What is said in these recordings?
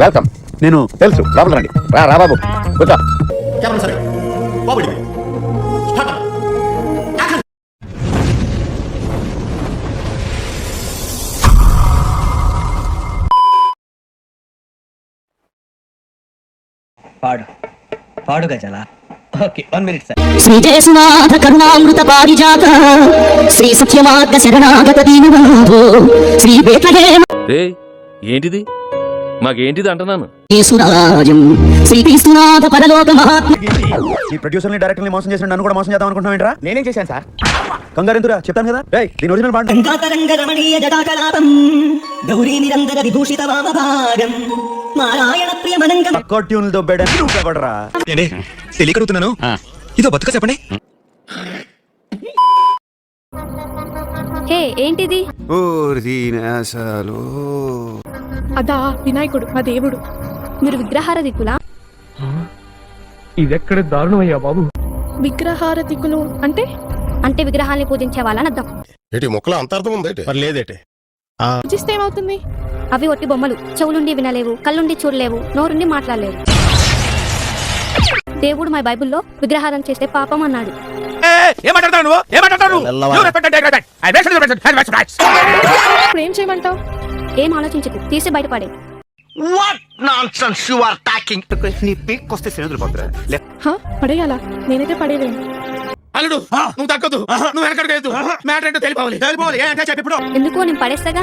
Welcome. నేను తెలుసు, లోపల రండి. రా బాబు కూర్చో. సరే బాబు పాడు పాడు గజల. Okay 1 minute sir. శ్రీ జయసునాథ కరుణామృత పారిజాత శ్రీ సత్యమార్గ శరణాగత దీనబంధు శ్రీ బేత్లహేమ ఏంటిది మాకేంటిది అంటున్నాను. యేసురాజం శ్రీకృష్ణనాథ పరలోక మహాత్మ. ఈ ప్రొడ్యూసర్ని డైరెక్టర్ని మోసం చేసిన నన్ను కూడా మోసం చేద్దాం అనుకుంటున్నావేంట్రా? నేనేం చేశాను సార్? కంగారెందురా, చెప్తాను కదా. దీని ఒరిజినల్ పాట. గంగాతరంగ రమణీయ జటాకలాపం గౌరీ నిరంతర విభూషిత వామభాగం నారాయణ ప్రియమనంగం. పక్క ట్యూన్లు దొబ్బేయడానికి నువ్వు కబడరా. తెలియకడుగుతున్నాను, ఇదో బతుక చెప్పండి. హే ఏంటిది? అదా వినాయకుడు, మా దేవుడు. మీరు విగ్రహారధికులా? ఇదెక్కడ దారుణమయ్యా బాబు. విగ్రహారధికులు అంటే అంటే విగ్రహాల్ని పూజించే వాళ్ళని అర్థం. మొక్కల అంతర్థం ఉంది పూజిస్తే ఏమవుతుంది? అవి ఒట్టి బొమ్మలు. చెవులుండి వినలేవు, కళ్ళుండి చూడలేవు, నోరుండి మాట్లాడలేవు. దేవుడు మా బైబిల్లో విగ్రహారం చేస్తే పాపం అన్నాడు. ఇప్పుడు ఏం చేయమంటావు? ఏం ఆలోచించకు, తీసి బయటపడే. పడేయాలా? నేనైతే పడేవేను. అల్లుడు నువ్వు తగ్గదు, నువ్వు వెనకడుగు. మ్యాటర్ ఏంటో తెలిపోవాలి. ఎందుకు నేను పడేస్తాగా.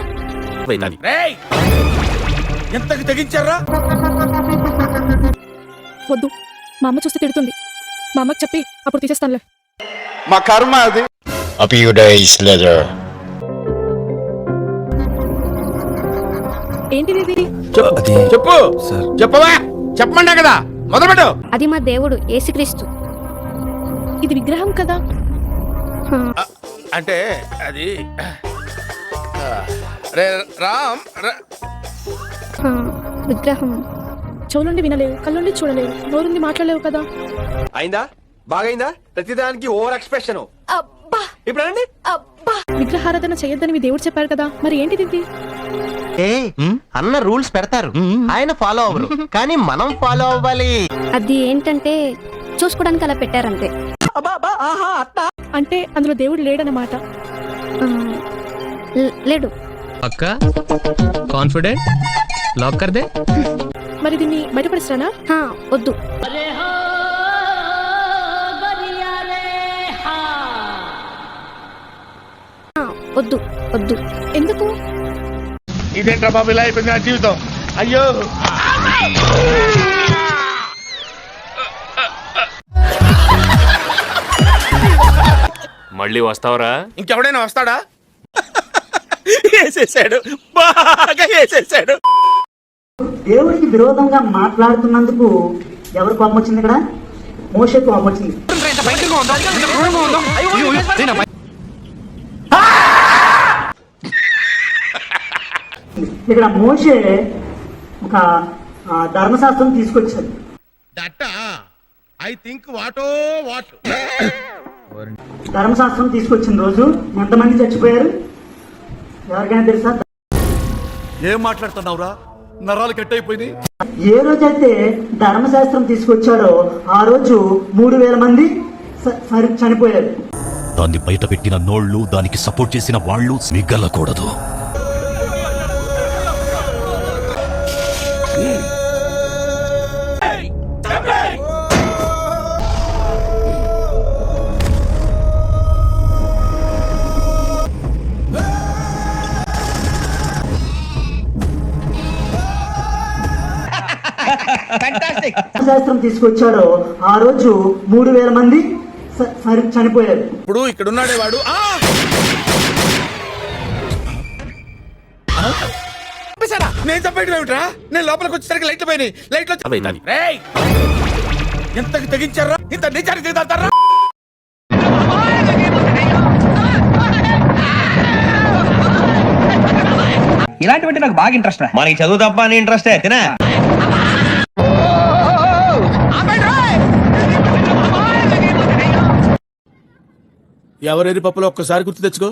ఎంతకి తెగించారా? వద్దు, మా అమ్మ చూస్తే తిడుతుంది. మా అమ్మకి చెప్పి అప్పుడు తీసేస్తానులే. మా కర్మ అది. ఏంటిది ఇది? చెప్పు చెప్పవా, చెప్పమంటా కదా, మొదలుపెట్టు. అది మా దేవుడు యేసుక్రీస్తు. ఇది విగ్రహం కదా. అంటే అది రామ్ విగ్రహం. చెవులుండి వినలేవు, కళ్ళుండి చూడలేవు, నోరుండి మాట్లాడలేవు కదా. అయిందా? బాగైందా? ప్రతిదానికి ఓవర్ ఎక్స్ప్రెషన్. ఇప్పుడు విగ్రహారాధన చేయొద్దని మీ దేవుడు చెప్పారు కదా, మరి ఏంటిది ఇది? అన్న రూల్స్ పెడతారు, ఆయన ఫాలో అవ్వరు, కానీ మనం ఫాలో అవ్వాలి. అది ఏంటంటే చూసుకోవడానికి అలా పెట్టారంతే. అంటే అందులో దేవుడు లేడన్నమాట. లేడు. అక్క కాన్ఫిడెంట్ లాక్ కర్ దే. మరి దీన్ని బయటపడిస్తానా? వద్దు. వద్దు వద్దు. ఎందుకు? ఇదేంట్రా బాబు ఇలా అయిపోయింది నా జీవితం. అయ్యో మళ్ళీ వస్తావరా? ఇంకెవడైనా వస్తాడా? వేసేసాడు, బాగా వేసేసాడు. దేవుడికి విరోధంగా మాట్లాడుతున్నందుకు ఎవరు కోపం వచ్చింది? ఇక్కడ మోషే కోపం వచ్చింది. ఇక్కడ మోషే ఒక ధర్మశాస్త్రం తీసుకొచ్చాడు. ధర్మశాస్త్రం తీసుకొచ్చిన రోజు ఎంతమంది చచ్చిపోయారు ఎవరికైనా తెలుసా? ఏం మాట్లాడుతున్నావురా? నరాలు కట్ అయిపోయింది. ఏ రోజైతే ధర్మశాస్త్రం తీసుకొచ్చాడో ఆ రోజు 3000 మంది చనిపోయారు. దాన్ని బయట పెట్టిన నోళ్లు, దానికి సపోర్ట్ చేసిన వాళ్ళు మిగలకూడదు. శాస్త్రం తీసుకొచ్చాడో ఆ రోజు 3000 మంది చనిపోయారు. ఇప్పుడు ఇక్కడ ఉన్నాడే వాడు. నేను తప్పేమిట్రా? నేను లోపలికి వచ్చేసరికి లైట్లు పోయినాయి. లైట్లు ఎంతకి తెగించారా? ఇంత నిజానికి తెగుతారా? ఇలాంటివంటే నాకు బాగా ఇంట్రెస్ట్. మనకి చదువు తప్ప అని ఇంట్రెస్ట్ తినా. ఎవరెరి పప్పులో ఒక్కసారి గుర్తు తెచ్చుకో.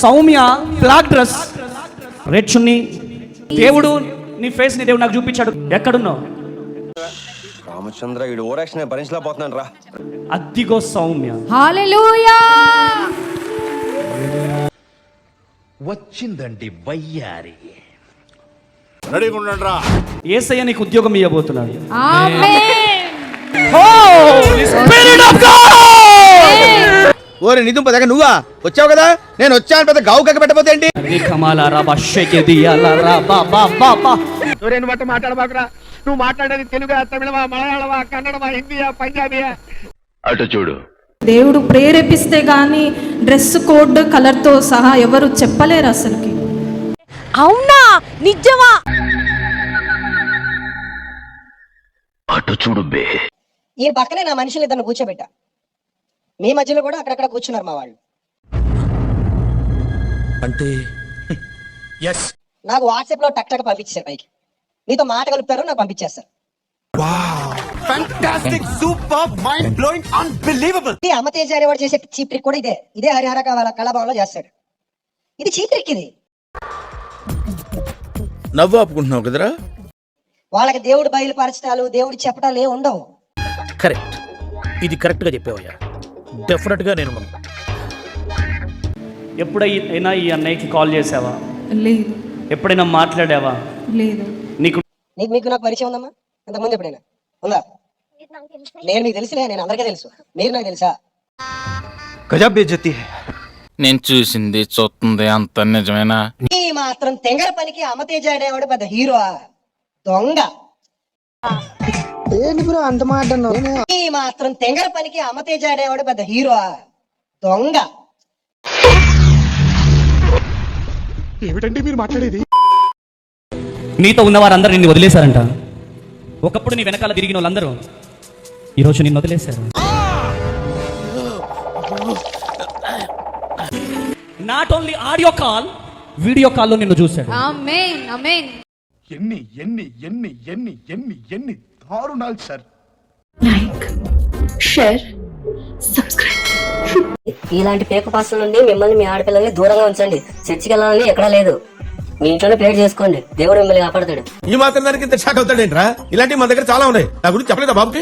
సౌమ్య బ్లాక్ డ్రెస్ రెడ్ చున్ని దేవుడు నీ ఫేస్ ని దేవుడు నాకు చూపించాడు. ఎక్కడున్నావు? రామచంద్ర వీడు ఓరాక్షన్ భరించలేకపోతున్నాను రా. అద్దిగో సౌమ్య. హల్లెలూయా. వచ్చిందండి వయ్యారి. రెడీగా ఉండండి రా. యేసయ్య నీకు ఉద్యోగం ఇవ్వబోతున్నాడు. ఓరే నిదుంప దగ్గర నువ్వా వచ్చావు కదా, నేను వచ్చాను పెద్ద గావు కక్క పెట్టబోతే ఏంటి? మాట్లాడబాకురా. నువ్వు మాట్లాడేది తెలుగు, తమిళమా, మలయాళమా, కన్నడమా, హిందీయా, పంజాబీయా? అటు చూడు. దేవుడు ప్రేరేపిస్తే గానీ డ్రెస్ కోడ్ కలర్ తో సహా ఎవరు చెప్పలేరు అసలుకి. అవునా? నిజమా? అటు చూడు బే. ఈ పక్కనే నా మనుషులు ఇద్దరు కూర్చోబెట్టా. మీ మధ్యలో కూడా అక్కడక్కడ కూర్చున్నారు మా వాళ్ళు. అంటే నాకు వాట్సాప్ లో టక్ టక్ పంపించారు పైకి. నీతో మాట కలుపుతారు, నాకు పంపించేస్తారు. ఈ అమతేజ అనేవాడు చేసే చీప్ ట్రిక్ కూడా ఇదే హరిహర కళాభవన్లో చేస్తాడు. ఇది చీప్ ట్రిక్. ఇది నవ్వు ఆపుకుంటున్నావు కదరా. వాళ్ళకి దేవుడు బయలుపరచడాలు, దేవుడు చెప్పడాలు ఏ ఉండవు. కరెక్ట్, ఇది కరెక్ట్ గా చెప్పావయ్యా. డెఫినెట్ గా నేను ఎప్పుడైనా ఈ అన్నయ్యకి కాల్ చేసావా? లేదు. ఎప్పుడైనా మాట్లాడావా? లేదు. నీకు మీకు నాకు పరిచయం ఉందమ్మా? అంతకుముందు ఎప్పుడైనా ఉందా? నేను మీకు తెలిసిలే, నేను అందరికీ తెలుసు. మీరు నాకు తెలుసా? గజబ్ బేజతి. నేను చూసింది చూస్తుంది అంత నిజమేనా? ఈ మాత్రం తెంగర పనికి అమతేజ అనేవాడు పెద్ద హీరో దొంగ. ఈ మాత్రం తెంగర పనికి అమతేజ అనేవాడు పెద్ద హీరో దొంగ. ఏమిటండి మీరు మాట్లాడేది? నీతో ఉన్న వారందరూ నిన్ను వదిలేశారంట. ఒకప్పుడు నీ వెనకాల తిరిగిన వాళ్ళందరూ ఈరోజు నిన్ను వదిలేశారు. Not only audio call, video కాల్లో నిన్ను చూశాడు. ఆమేన్. ఆమేన్. ఎన్ని ఎన్ని ఎన్ని ఎన్ని ఎన్ని ఎన్ని దారుణాలు సార్. Like, share, subscribe. ఇలాంటి పేక పాసుల నుండి మిమ్మల్ని, మీ ఆడపిల్లల్ని దూరంగా ఉంచండి. చర్చికి వెళ్ళాలని ఎక్కడా లేదు. మీ ఇంట్లోనే ప్రేయర్ చేసుకోండి. దేవుడు మిమ్మల్ని కాపాడతాడు. ఈ మాత్రం దానికి ఇంత షాక్ అవుతాడేంట్రా? ఇలాంటివి మన దగ్గర చాలా ఉన్నాయి. నా గురించి చెప్పలేదా బాబుకి?